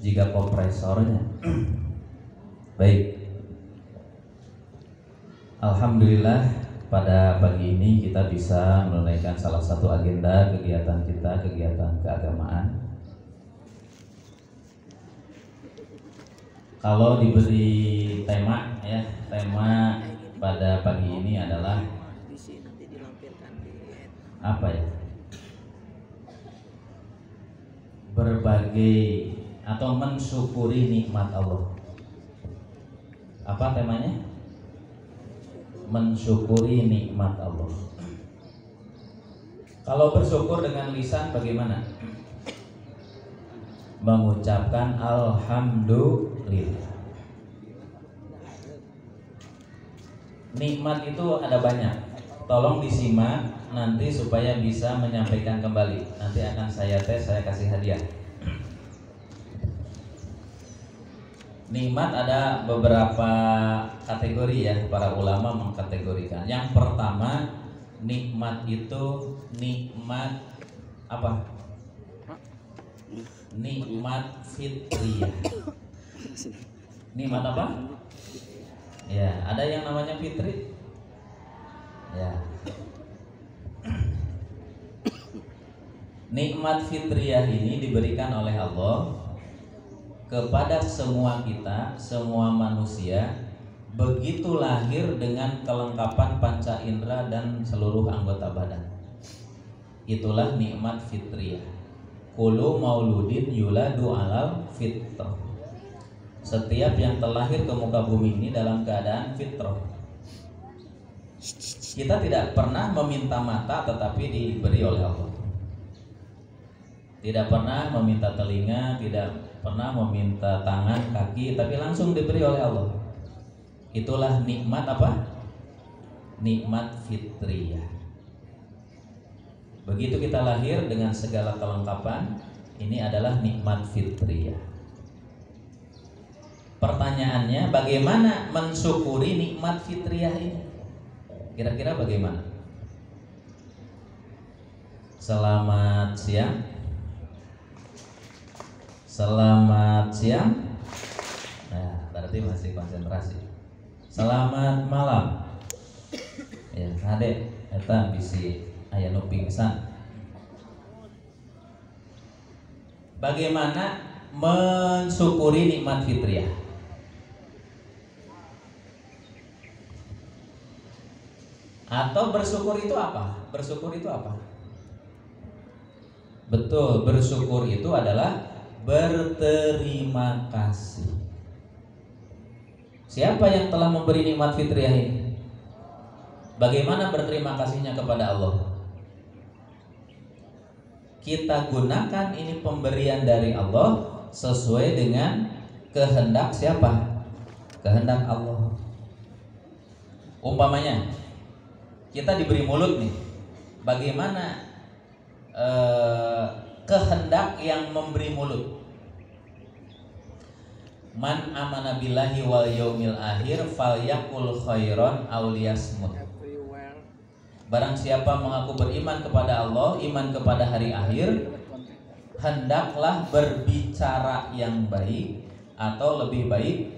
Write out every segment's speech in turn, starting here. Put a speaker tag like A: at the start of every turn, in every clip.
A: jika kompresornya. Baik, alhamdulillah pada pagi ini kita bisa menunaikan salah satu agenda kegiatan kita, kegiatan keagamaan. Kalau diberi tema ya, tema pada pagi ini adalah apa ya? Berbagai atau mensyukuri nikmat Allah. Apa temanya? Mensyukuri nikmat Allah. Kalau bersyukur dengan lisan bagaimana? Mengucapkan alhamdulillah. Nikmat itu ada banyak. Tolong disimak nanti supaya bisa menyampaikan kembali. Nanti akan saya tes, saya kasih hadiah. Nikmat ada beberapa kategori ya, para ulama mengkategorikan. Yang pertama, nikmat itu nikmat apa? Nikmat fitriyah. Nikmat apa? Ya, ada yang namanya fitri. Ya. Nikmat fitriyah ini diberikan oleh Allah kepada semua kita, semua manusia, begitu lahir dengan kelengkapan panca indera dan seluruh anggota badan. Itulah nikmat fitriyah. Kullu mauludin yuladu alal fitrah. Setiap yang terlahir ke muka bumi ini dalam keadaan fitrah. Kita tidak pernah meminta mata tetapi diberi oleh Allah. Tidak pernah meminta telinga, tidak pernah meminta tangan, kaki, tapi langsung diberi oleh Allah. Itulah nikmat apa? Nikmat fitriyah. Begitu kita lahir dengan segala kelengkapan, ini adalah nikmat fitriyah. Pertanyaannya, bagaimana mensyukuri nikmat fitriyah ini? Kira-kira bagaimana? Selamat siang. Selamat siang. Nah, berarti masih konsentrasi. Selamat malam. Ya, adek, eta bisi aya nu pingsan. Bagaimana mensyukuri nikmat fitriyah? Atau bersyukur itu apa? Bersyukur itu apa? Betul, bersyukur itu adalah berterima kasih. Siapa yang telah memberi nikmat fitriyah ini? Bagaimana berterima kasihnya kepada Allah? Kita gunakan ini pemberian dari Allah sesuai dengan kehendak siapa? Kehendak Allah. Umpamanya kita diberi mulut nih. Bagaimana kehendak yang memberi mulut? Man amana billahi wal yaumil akhir falyakul khairan aw liyasmut. Barang siapa mengaku beriman kepada Allah, iman kepada hari akhir, hendaklah berbicara yang baik atau lebih baik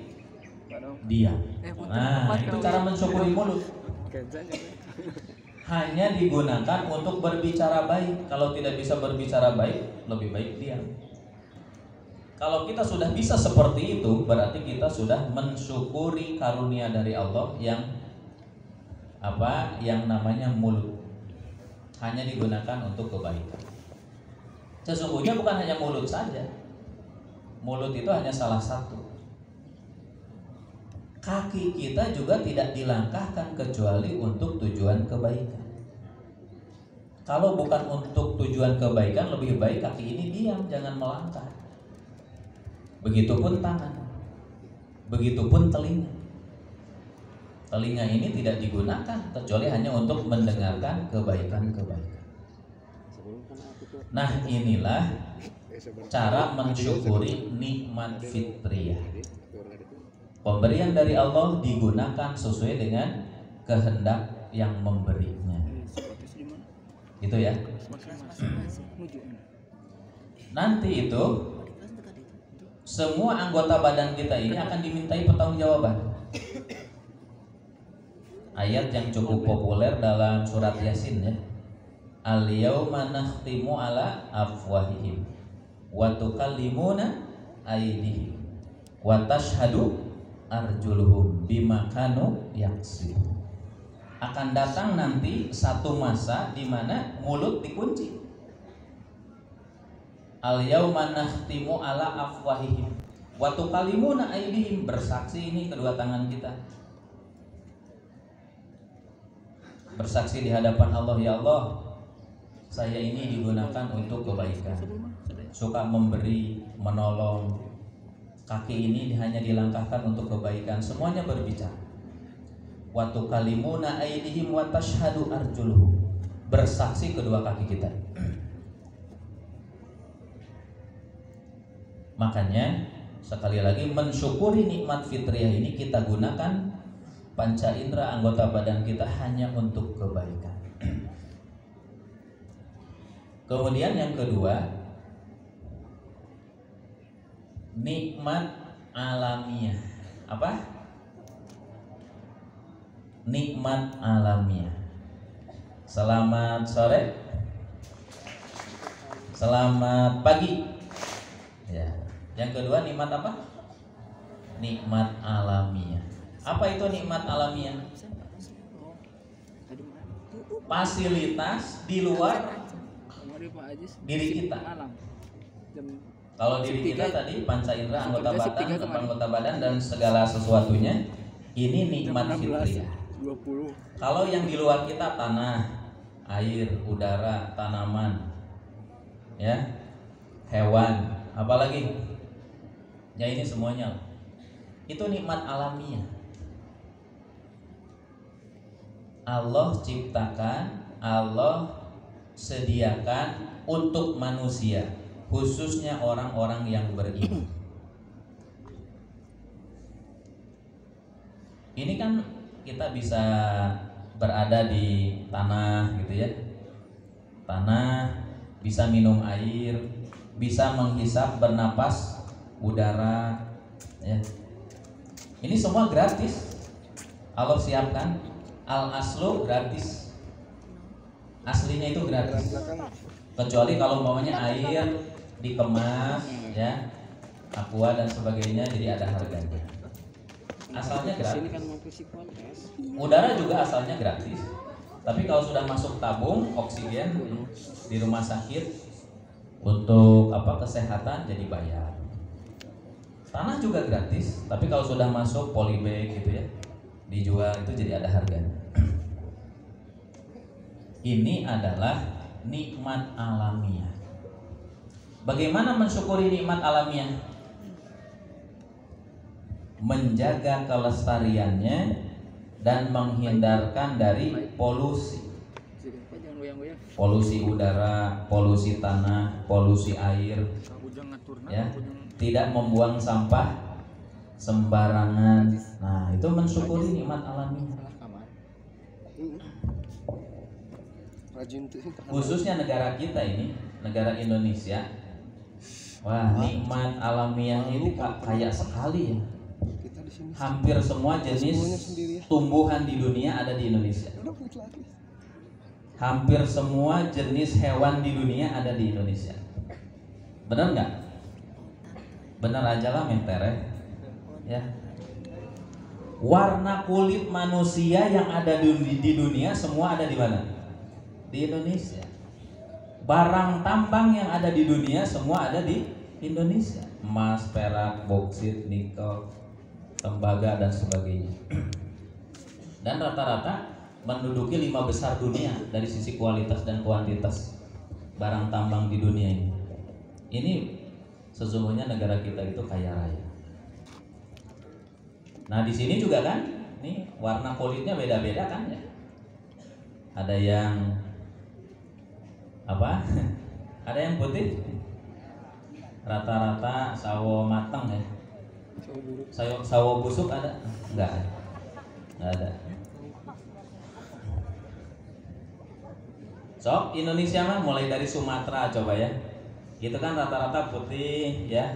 A: diam. Nah, itu cara mensyukuri mulut. Hanya digunakan untuk berbicara baik. Kalau tidak bisa berbicara baik, lebih baik diam. Kalau kita sudah bisa seperti itu, berarti kita sudah mensyukuri karunia dari Allah yang apa? Yang namanya mulut. Hanya digunakan untuk kebaikan. Sesungguhnya bukan hanya mulut saja. Mulut itu hanya salah satu. Kaki kita juga tidak dilangkahkan kecuali untuk tujuan kebaikan. Kalau bukan untuk tujuan kebaikan, lebih baik kaki ini diam, jangan melangkah. Begitupun tangan, begitupun telinga. Telinga ini tidak digunakan kecuali hanya untuk mendengarkan kebaikan-kebaikan. Nah, inilah cara mensyukuri nikmat fitriyah. Pemberian dari Allah digunakan sesuai dengan kehendak yang memberinya. Itu ya. Nanti itu semua anggota badan kita ini akan dimintai pertanggungjawaban. Ayat yang cukup populer dalam surat Yasin ya. Al-yauma nakhtimu ala afwahihim wa tukallimuna aydihim wa tashhadu arjuluhum bima kanu yaksibun. Akan datang nanti satu masa di mana mulut dikunci. Al-yauma nakhtimu ala afwahihim wa tukallimuna aydihim, bersaksi ini kedua tangan kita. Bersaksi di hadapan Allah, ya Allah, saya ini digunakan untuk kebaikan, suka memberi, menolong. Kaki ini hanya dilangkahkan untuk kebaikan, semuanya berbicara. Wa tukallimuna aydihim wa tashhadu arjuluhum, bersaksi kedua kaki kita. Makanya sekali lagi mensyukuri nikmat fitriyah ini kita gunakan panca indera anggota badan kita hanya untuk kebaikan. Kemudian yang kedua, nikmat alamiah. Apa? Nikmat alamiah. Selamat sore. Selamat pagi. Ya. Yang kedua nikmat apa? Nikmat alamiah. Apa itu nikmat alamiah? Fasilitas di luar diri kita. Kalau diri kita tadi panca indera, anggota badan dan segala sesuatunya, ini nikmat fitriyah. Kalau yang di luar kita, tanah, air, udara, tanaman, ya, hewan, apalagi, ya ini semuanya, itu nikmat alamiah. Allah ciptakan, Allah sediakan untuk manusia, khususnya orang-orang yang beriman. Ini kan kita bisa berada di tanah gitu ya. Tanah, bisa minum air, bisa menghisap, bernapas udara ya. Ini semua gratis. Allah siapkan. Al-aslu gratis, aslinya itu gratis, kecuali kalau umpamanya air dikemas ya, aqua dan sebagainya, jadi ada harganya. Asalnya gratis. Udara juga asalnya gratis, tapi kalau sudah masuk tabung oksigen di rumah sakit untuk kesehatan jadi bayar. Tanah juga gratis, tapi kalau sudah masuk polybag gitu ya, dijual itu jadi ada harganya. Ini adalah nikmat alamiah. Bagaimana mensyukuri nikmat alamiah? Menjaga kelestariannya dan menghindarkan dari polusi. Polusi udara, polusi tanah, polusi air. Ya, tidak membuang sampah sembarangan. Nah, itu mensyukuri nikmat alamiah. Khususnya negara kita ini, negara Indonesia. Wah, nikmat alamiah ini kaya sekali ya. Hampir semua jenis tumbuhan di dunia ada di Indonesia. Hampir semua jenis hewan di dunia ada di Indonesia. Benar nggak? Benar aja lah mentere. Ya. Warna kulit manusia yang ada di dunia semua ada di mana? Di Indonesia. Barang tambang yang ada di dunia semua ada di Indonesia. Emas, perak, boksit, nikel, tembaga dan sebagainya. Dan rata-rata menduduki 5 besar dunia dari sisi kualitas dan kuantitas barang tambang di dunia ini. Ini sesungguhnya negara kita itu kaya raya. Nah, di sini juga kan, nih warna kulitnya beda-beda kan ya. Ada yang ada yang putih, rata-rata sawo matang ya. Sawo busuk ada? Enggak ada. Sok Indonesia mah mulai dari Sumatera coba ya. Gitu kan rata-rata putih ya.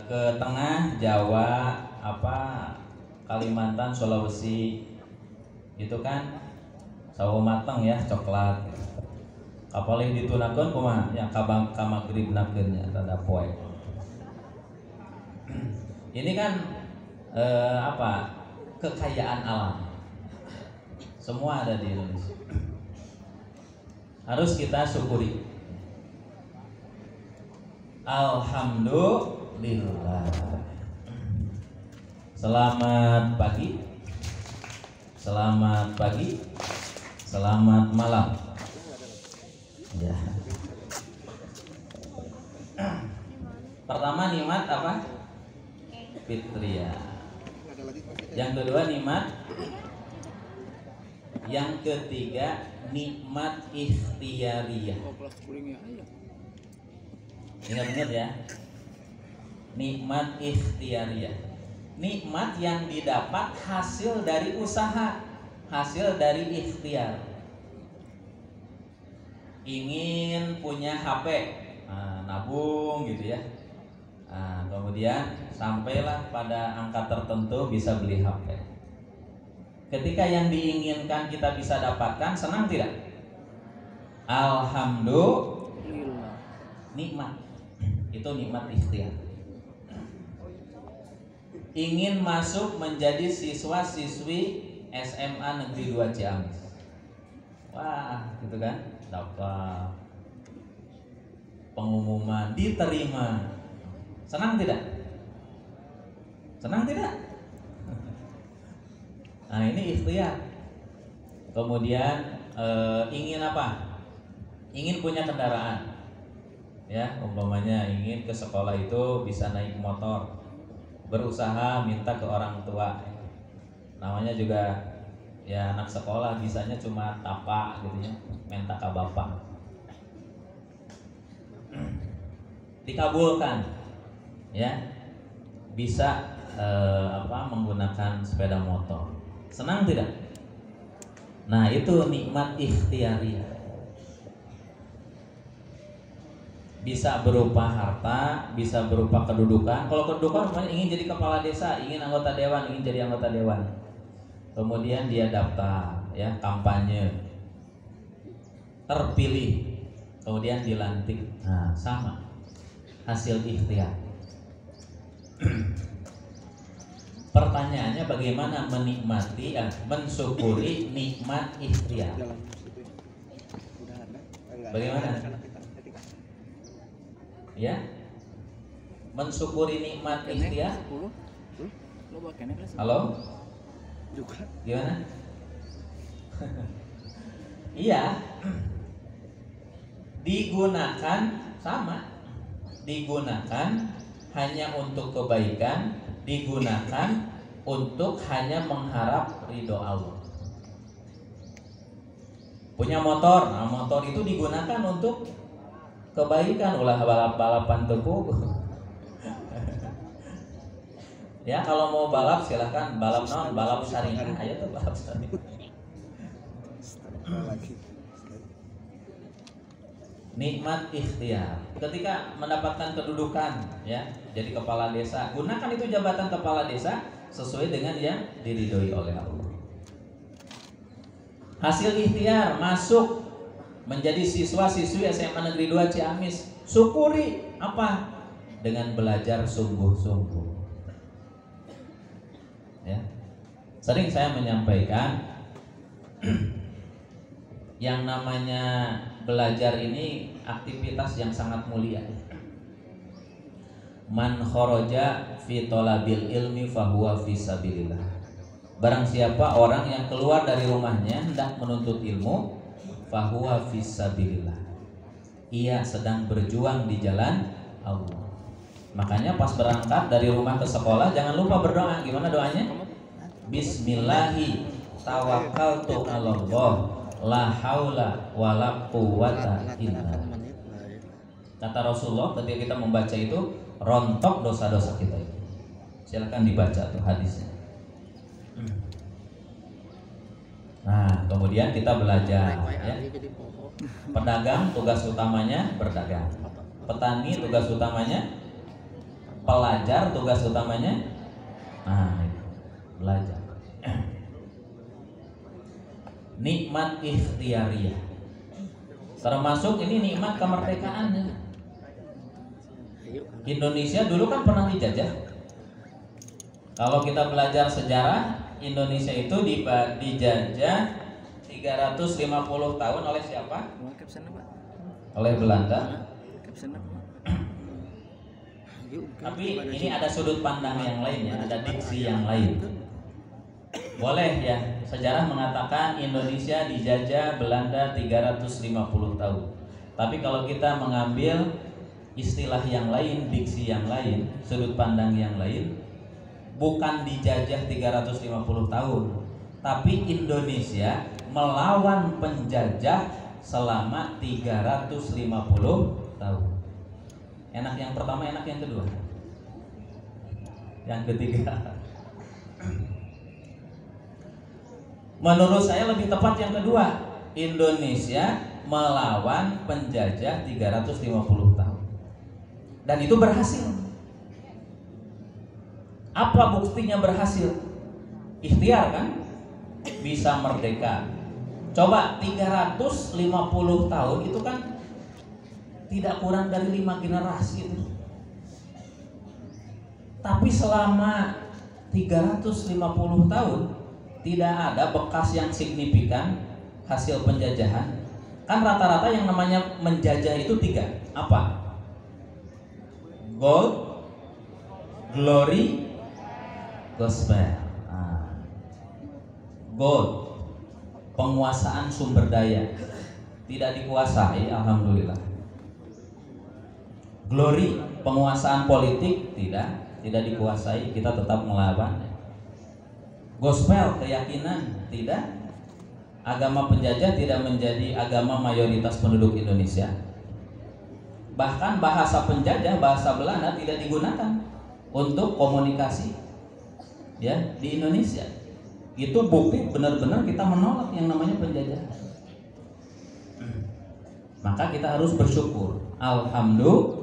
A: ke tengah Jawa, Kalimantan, Sulawesi, gitu kan, sawo mateng ya, coklat. Apalagi ditunakeun kumaha ya ka magribnakeun nya rada poe. Ini kan kekayaan alam. Semua ada di Indonesia. Harus kita syukuri. Alhamdulillah. Selamat pagi. Selamat pagi. Selamat malam. Ya. Pertama nikmat apa? Fitriyah. Yang kedua nikmat. Yang ketiga nikmat ikhtiyariyah. Ingat-ingat ya. Nikmat ikhtiyariyah. Nikmat yang didapat hasil dari usaha, hasil dari ikhtiar. Ingin punya HP, nabung gitu ya. Kemudian sampailah pada angka tertentu bisa beli HP. Ketika yang diinginkan kita bisa dapatkan, senang tidak? Alhamdulillah. Nikmat. Itu nikmat ikhtiar. Ingin masuk menjadi siswa-siswi SMA Negeri 2 Ciamis. Wah, gitu kan? Dapat pengumuman, diterima. Senang tidak? Senang tidak? Nah, ini ikhtiar. Kemudian ingin apa? Ingin punya kendaraan. Ya, umpamanya ingin ke sekolah itu bisa naik motor. Berusaha minta ke orang tua. Namanya juga ya anak sekolah, bisanya cuma tapak gitu ya, minta ke bapak. Dikabulkan. Ya. Bisa menggunakan sepeda motor. Senang tidak? Nah, itu nikmat ikhtiyariyah. Bisa berupa harta, bisa berupa kedudukan. Kalau kedudukan ingin jadi kepala desa, ingin anggota dewan, ingin jadi anggota dewan. Kemudian dia daftar, ya, kampanye, terpilih, kemudian dilantik. Nah, sama, hasil ikhtiar. Pertanyaannya bagaimana menikmati, mensyukuri nikmat ikhtiar? Bagaimana? Ya, mensyukuri nikmat ikhtiar. Halo? Gimana? Iya. Digunakan sama. Digunakan hanya untuk kebaikan, digunakan untuk hanya mengharap ridho Allah. Punya motor, nah motor itu digunakan untuk kebaikan, ulah balap-balapan teguh. Ya, kalau mau balap silahkan balap balap syariah aja tuh, balap syariah. Nikmat ikhtiar. Ketika mendapatkan kedudukan, ya, jadi kepala desa, gunakan itu jabatan kepala desa sesuai dengan yang diridhoi oleh Allah. Hasil ikhtiar masuk menjadi siswa-siswi SMA Negeri 2 Ciamis. Syukuri apa? Dengan belajar sungguh-sungguh. Ya. Sering saya menyampaikan yang namanya belajar ini aktivitas yang sangat mulia. Man kharaja fi talabil ilmi fahuwa fi sabilillah. Barang siapa orang yang keluar dari rumahnya hendak menuntut ilmu, fahuwa fi sabilillah. Ia sedang berjuang di jalan Allah. Makanya pas berangkat dari rumah ke sekolah jangan lupa berdoa. Gimana doanya? Bismillahi tawakkaltu 'alallah. La haula wala quwwata illa billah. Kata Rasulullah ketika kita membaca itu rontok dosa-dosa kita itu. Silakan dibaca tuh hadisnya. Nah, kemudian kita belajar, ya. Pedagang tugas utamanya berdagang. Petani tugas utamanya Pelajar tugas utamanya belajar. Nikmat ikhtiariyah, termasuk ini nikmat kemerdekaannya. Indonesia dulu kan pernah dijajah. Kalau kita belajar sejarah, Indonesia itu dijajah 350 tahun oleh siapa? Oleh Belanda. Tapi ini ada sudut pandang yang lain ya, ada diksi yang lain. Boleh ya, sejarah mengatakan Indonesia dijajah Belanda 350 tahun. Tapi kalau kita mengambil istilah yang lain, diksi yang lain, sudut pandang yang lain, bukan dijajah 350 tahun, tapi Indonesia melawan penjajah selama 350 tahun. Enak yang pertama, enak yang kedua? Yang ketiga. Menurut saya lebih tepat yang kedua. Indonesia melawan penjajah 350 tahun. Dan itu berhasil. Apa buktinya berhasil? Ikhtiar kan? Bisa merdeka. Coba 350 tahun itu kan tidak kurang dari 5 generasi itu. Tapi selama 350 tahun tidak ada bekas yang signifikan hasil penjajahan. Kan rata-rata yang namanya menjajah itu 3. Apa? Gold, glory, gospel. Gold, penguasaan sumber daya, tidak dikuasai, alhamdulillah. Glory, penguasaan politik, tidak dikuasai, kita tetap melawan. Gospel, keyakinan, tidak. Agama penjajah tidak menjadi agama mayoritas penduduk Indonesia. Bahkan bahasa penjajah, bahasa Belanda tidak digunakan untuk komunikasi ya di Indonesia. Itu bukti benar-benar kita menolak yang namanya penjajah. Maka kita harus bersyukur. Alhamdulillah.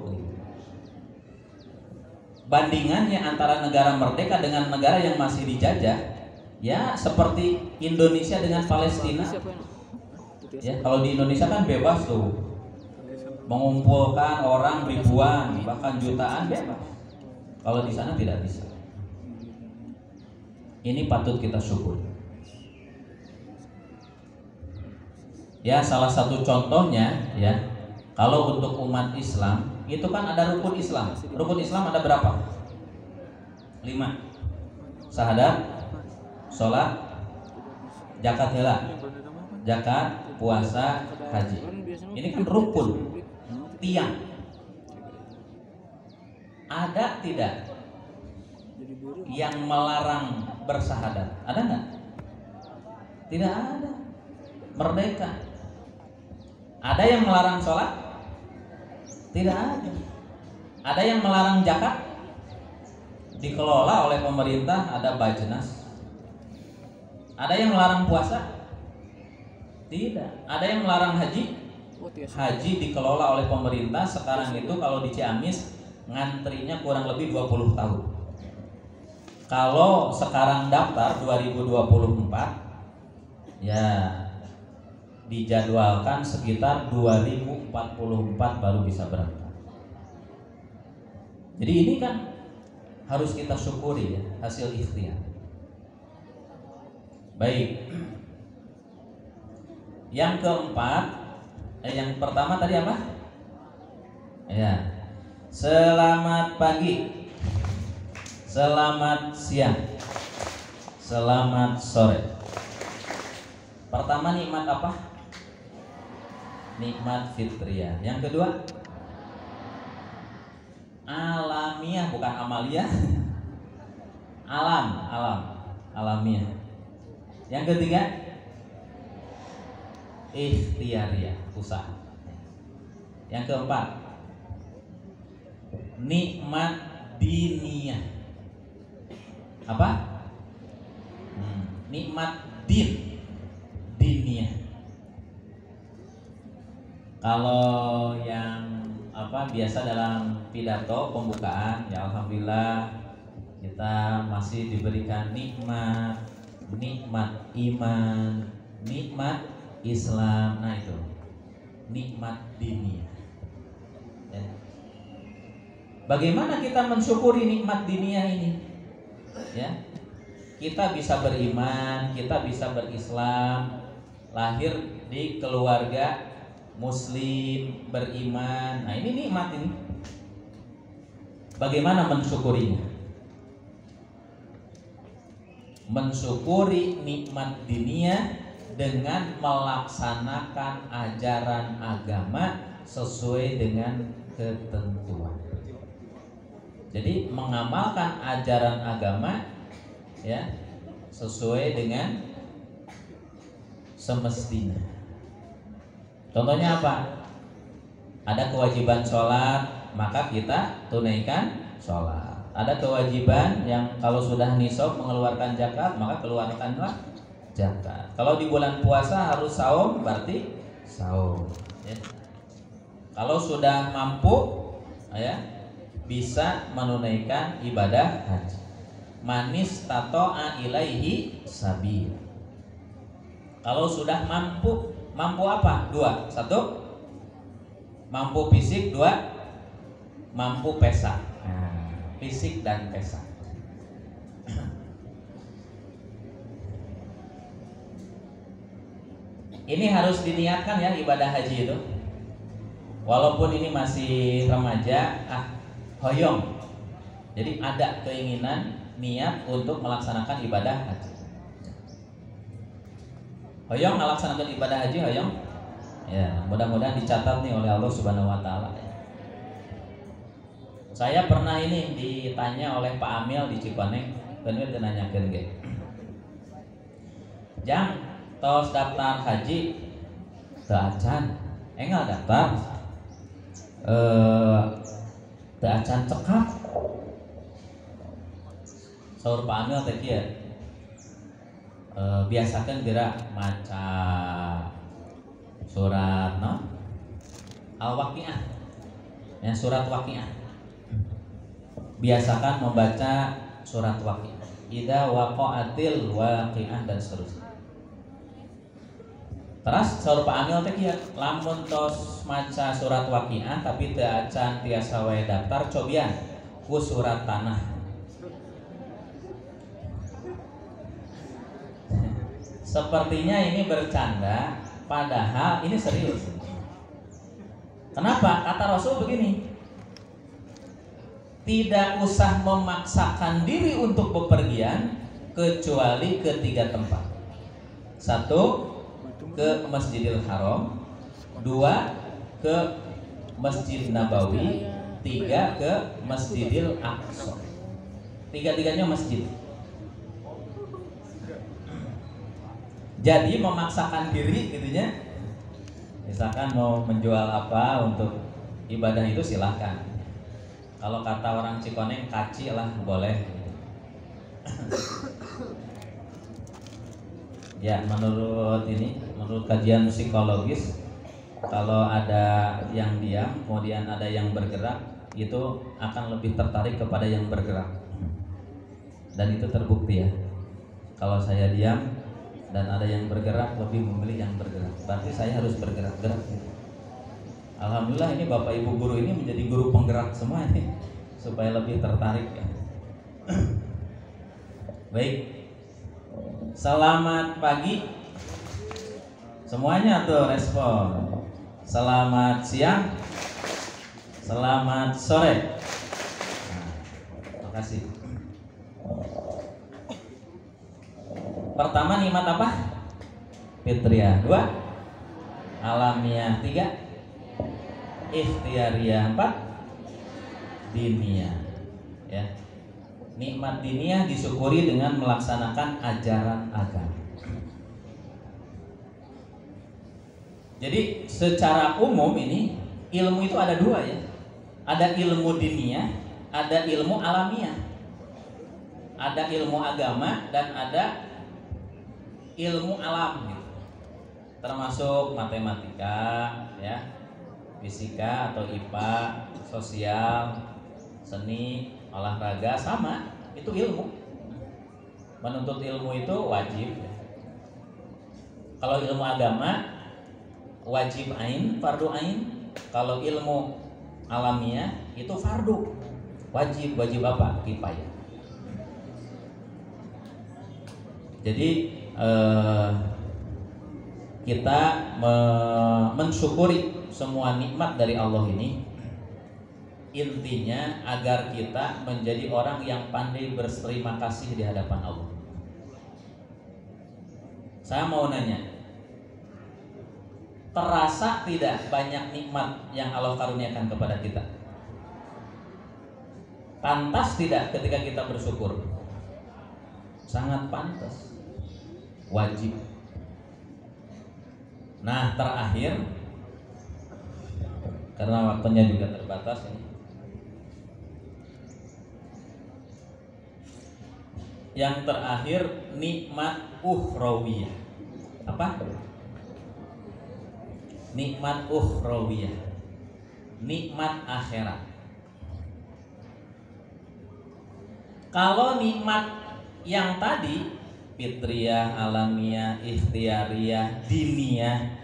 A: Bandingannya antara negara merdeka dengan negara yang masih dijajah, ya seperti Indonesia dengan Palestina. Ya, kalau di Indonesia kan bebas tuh, mengumpulkan orang ribuan bahkan jutaan bebas. Kalau di sana tidak bisa. Ini patut kita syukur. Ya, salah satu contohnya ya, kalau untuk umat Islam itu kan ada rukun Islam. Rukun Islam ada berapa? 5. Syahadat, sholat, zakat heula, zakat, puasa, haji. Ini kan rukun, tiang. Ada tidak yang melarang bersyahadat? Ada nggak? Tidak ada. Merdeka. Ada yang melarang sholat? Tidak ada. Ada yang melarang zakat? Dikelola oleh pemerintah, ada Bajnas. Ada yang melarang puasa? Tidak. Ada yang melarang haji? Haji dikelola oleh pemerintah. Sekarang itu kalau di Ciamis ngantrinya kurang lebih 20 tahun. Kalau sekarang daftar 2024 ya dijadwalkan sekitar 2044 baru bisa berangkat. Jadi ini kan harus kita syukuri ya, hasil ikhtiar. Baik. Yang keempat, yang pertama tadi apa? Ya. Selamat pagi. Selamat siang. Selamat sore. Pertama nikmat apa? Nikmat fitriyah. Yang kedua alamiah, bukan amalia. Alamiah. Yang ketiga ikhtiariyah, usaha. Yang keempat nikmat diniyah. Apa? Nikmat diniyah. Kalau yang biasa dalam pidato pembukaan, ya alhamdulillah kita masih diberikan nikmat iman, nikmat Islam. Nah itu nikmat diniyah. Ya. Bagaimana kita mensyukuri nikmat diniyah ini? Ya, kita bisa beriman, kita bisa berislam, lahir di keluarga muslim beriman. Nah ini nikmat ini. Bagaimana mensyukurinya? Mensyukuri nikmat diniyah dengan melaksanakan ajaran agama sesuai dengan ketentuan. Jadi mengamalkan ajaran agama ya sesuai dengan semestinya. Contohnya apa? Ada kewajiban sholat, maka kita tunaikan sholat. Ada kewajiban yang kalau sudah nisab mengeluarkan zakat, maka keluarkanlah zakat. Kalau di bulan puasa harus saum, berarti saum. Ya. Kalau sudah mampu, ya bisa menunaikan ibadah haji. Manis tato'a ilaihi sabil. Kalau sudah mampu apa? Dua. Satu, mampu fisik. Dua, mampu pesa. Fisik dan pesa. Ini harus diniatkan ya ibadah haji itu. Walaupun ini masih remaja, hoyong. Jadi ada keinginan niat untuk melaksanakan ibadah haji. Hoyong melaksanakan ibadah haji, hoyong. Ya, mudah-mudahan dicatat nih oleh Allah Subhanahu wa taala. Saya pernah ini ditanya oleh Pak Amil di Cikoneng, kemudian dinanyakeun ge. Jang, tos daftar haji teu acan. Enggak daftar. Teu acan cekap. Saur Pak Amil teh kieu. Biasakan gerak maca surat Al-Waqiah. Ya, surat Waqiah. Biasakan membaca surat Waqiah. Idza waqa'atil waqiah dan seterusnya. Terus saur Pak Amil teh kieu, lamun tos maca surat Waqiah tapi teu acan tiasa wae daftar cobian ku surat tanah. Sepertinya ini bercanda, padahal ini serius. Kenapa? Kata Rasul begini, tidak usah memaksakan diri untuk bepergian kecuali ke 3 tempat. 1, ke Masjidil Haram. 2, ke Masjid Nabawi. 3, ke Masjidil Aqsa. 3-tiganya masjid. Jadi memaksakan diri gitunya. Misalkan mau menjual apa untuk ibadah itu silahkan. Kalau kata orang Cikoneng kaci lah boleh. Ya menurut kajian psikologis, kalau ada yang diam kemudian ada yang bergerak, itu akan lebih tertarik kepada yang bergerak. Dan itu terbukti ya. Kalau saya diam dan ada yang bergerak, lebih memilih yang bergerak. Berarti saya harus bergerak-gerak. Alhamdulillah ini Bapak Ibu guru ini menjadi guru penggerak semua ini, supaya lebih tertarik ya. Baik. Selamat pagi. Semuanya tuh respon. Selamat siang. Selamat sore. Terima kasih. Pertama nikmat apa? Fitriah. 2, alamiah. 3, ikhtiariah. 4, diniyah. Ya. Nikmat diniyah disyukuri dengan melaksanakan ajaran agama. Jadi secara umum ini ilmu itu ada 2 ya. Ada ilmu diniyah, ada ilmu alamiah. Ada ilmu agama dan ada ilmu alam gitu. Termasuk matematika ya, fisika atau IPA, sosial, seni, olahraga, sama, itu ilmu. Menuntut ilmu itu wajib. Kalau ilmu agama wajib ain, fardu ain. Kalau ilmu alamiah itu fardu, wajib apa? Kifayah. Jadi kita mensyukuri semua nikmat dari Allah ini, intinya agar kita menjadi orang yang pandai berterima kasih di hadapan Allah. Saya mau nanya, terasa tidak banyak nikmat yang Allah karuniakan kepada kita? Pantas tidak ketika kita bersyukur? Sangat pantas, wajib. Nah, terakhir, karena waktunya juga terbatas ini, yang terakhir nikmat ukhrawiyah. Apa? Nikmat ukhrawiyah, nikmat akhirat. Kalau nikmat yang tadi fitriyah, alamiah, ikhtiariyah, diniyah,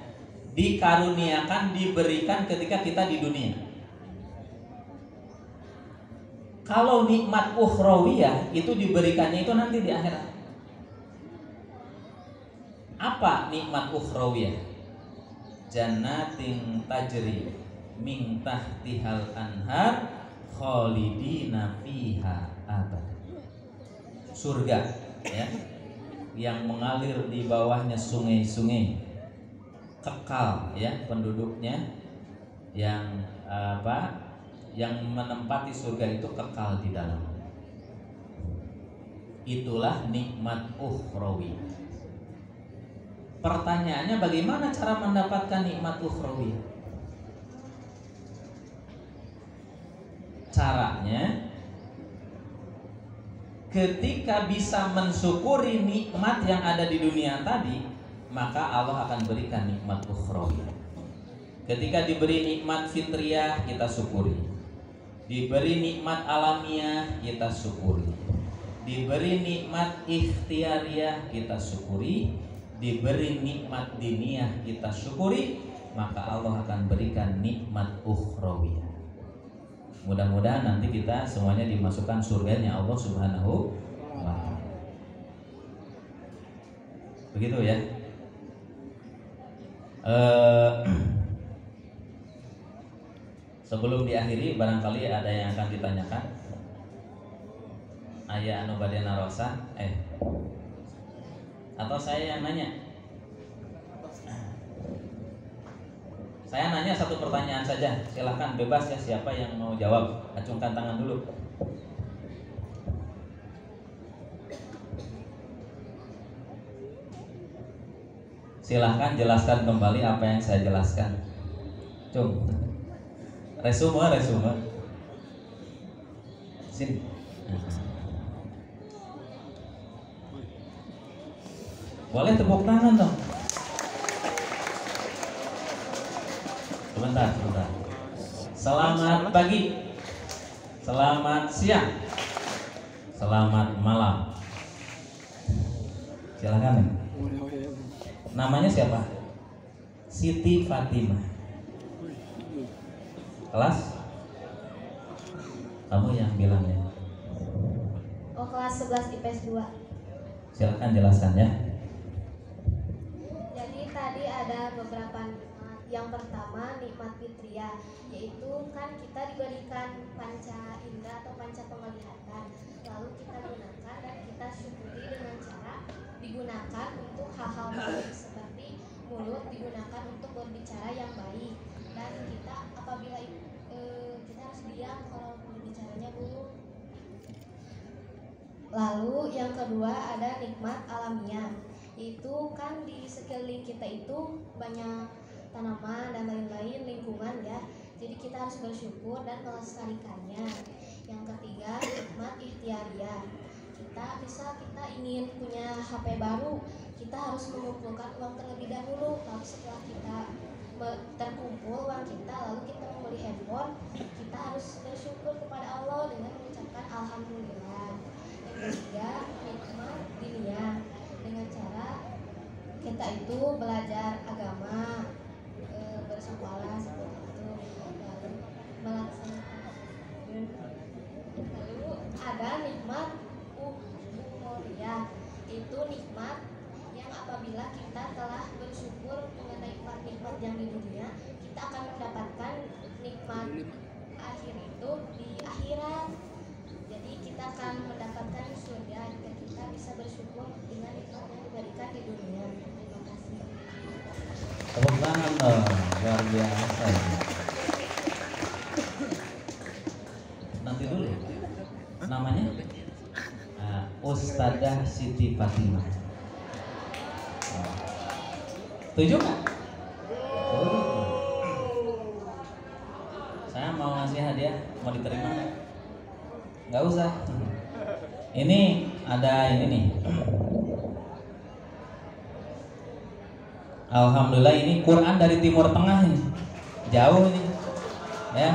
A: dikaruniakan, diberikan ketika kita di dunia. Kalau nikmat ukhrawiyah itu diberikannya itu nanti di akhirat. Apa nikmat ukhrawiyah? Jannatin tajri min tahtihal anhar khalidina fiha abad. Surga, ya, yang mengalir di bawahnya sungai-sungai, kekal, ya, penduduknya yang yang menempati surga itu kekal di dalam. Itulah nikmat ukhrawiyah. Pertanyaannya, bagaimana cara mendapatkan nikmat ukhrawiyah? Caranya, ketika bisa mensyukuri nikmat yang ada di dunia tadi, maka Allah akan berikan nikmat ukhrawiyah. Ketika diberi nikmat fitriyah, kita syukuri. Diberi nikmat alamiah, kita syukuri. Diberi nikmat ikhtiariyah, kita syukuri. Diberi nikmat diniyah, kita syukuri. Maka Allah akan berikan nikmat ukhrawiyah. Mudah-mudahan nanti kita semuanya dimasukkan surganya Allah Subhanahu wa ta'ala. Begitu ya. Sebelum diakhiri, barangkali ada yang akan ditanyakan. Ayah anu bade narosa, atau saya yang nanya? Saya nanya satu pertanyaan saja. Silahkan bebas ya, siapa yang mau jawab. Acungkan tangan dulu. Silahkan jelaskan kembali apa yang saya jelaskan. Cung. Resume. Sini. Boleh tepuk tangan dong. Sebentar. Selamat pagi, selamat siang, selamat malam. Silakan. Namanya siapa? Siti Fatimah. Kelas? Kamu yang bilang ya.
B: Oh, kelas 11 IPS 2.
A: Silakan jelaskan ya.
B: Jadi tadi ada beberapa nikmat. Yang pertama nikmat fitriyah, yaitu kan kita diberikan panca indera atau panca penglihatan, lalu kita gunakan dan kita syukuri dengan cara digunakan untuk hal-hal baik, seperti mulut digunakan untuk berbicara yang baik, dan kita apabila kita harus diam kalau berbicaranya buruk. Lalu yang kedua ada nikmat alamiah, itu kan di sekeliling kita itu banyak tanaman dan lain-lain, lingkungan ya, jadi kita harus bersyukur dan melestarikannya. Yang ketiga nikmat ikhtiariyah, kita ingin punya HP baru, kita harus mengumpulkan uang terlebih dahulu, lalu setelah kita terkumpul uang kita lalu kita membeli handphone, kita harus bersyukur kepada Allah dengan mengucapkan alhamdulillah. Yang ketiga, nikmat dunia dengan cara kita itu belajar agama, bersekolah seperti itu, lalu melaksanakan. Lalu ada nikmat umuriyah, itu nikmat yang apabila kita telah bersyukur mengenai nikmat yang di dunia, kita akan mendapatkan nikmat akhir itu di akhirat. Jadi kita akan mendapatkan surga jika kita bisa bersyukur dengan nikmat yang diberikan di dunia. Terima kasih.
A: Tepuk tangan dong, luar biasa. Nanti dulu, namanya Ustadzah Siti Fatimah. Setuju nggak? Saya mau ngasih hadiah, mau diterima nggak? Nggak usah. Ini ada ini nih. Alhamdulillah ini Quran dari Timur Tengah ini, jauh ini, ya.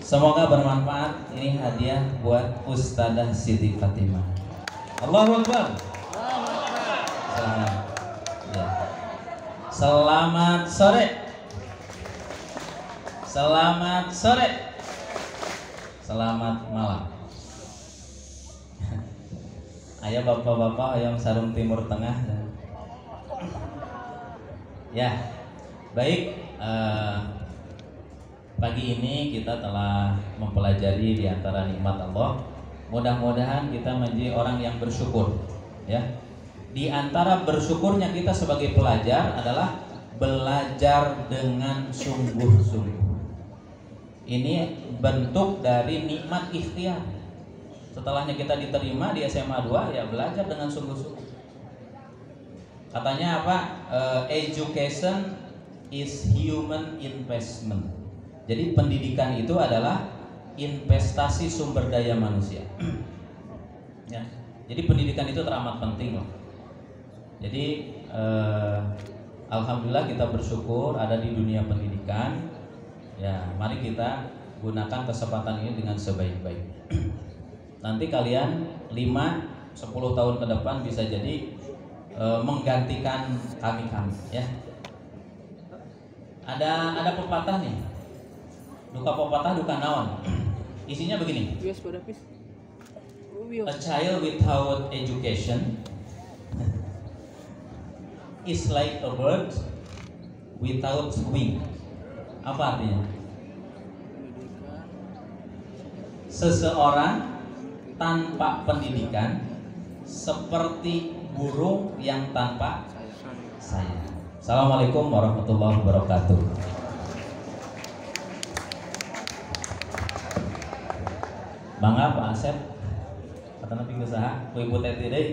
A: Semoga bermanfaat. Ini hadiah buat Ustadzah Siti Fatimah. Allahu Akbar. Selamat. Ya. Selamat sore. Selamat sore. Selamat malam. Ayo bapak-bapak yang sarung Timur Tengah. Ya, baik. Pagi ini kita telah mempelajari di antara nikmat Allah. Mudah-mudahan kita menjadi orang yang bersyukur. Ya, di antara bersyukurnya kita sebagai pelajar adalah belajar dengan sungguh-sungguh. Ini bentuk dari nikmat ikhtiar. Setelahnya kita diterima di SMA 2, ya belajar dengan sungguh-sungguh. Katanya apa? Education is human investment. Jadi pendidikan itu adalah investasi sumber daya manusia. Ya. Jadi pendidikan itu teramat penting loh. Jadi alhamdulillah kita bersyukur ada di dunia pendidikan. Ya, mari kita gunakan kesempatan ini dengan sebaik-baik. Nanti kalian 5-10 tahun ke depan bisa jadi menggantikan kami ya. Ada pepatah nih. Duka pepatah duka naon. Isinya begini. A child without education is like a bird without wing. Apa artinya? Seseorang tanpa pendidikan seperti burung yang tanpa sayap. Assalamualaikum warahmatullahi wabarakatuh. Bangga Pak Asep, kata nabi usaha, ibu teti deh.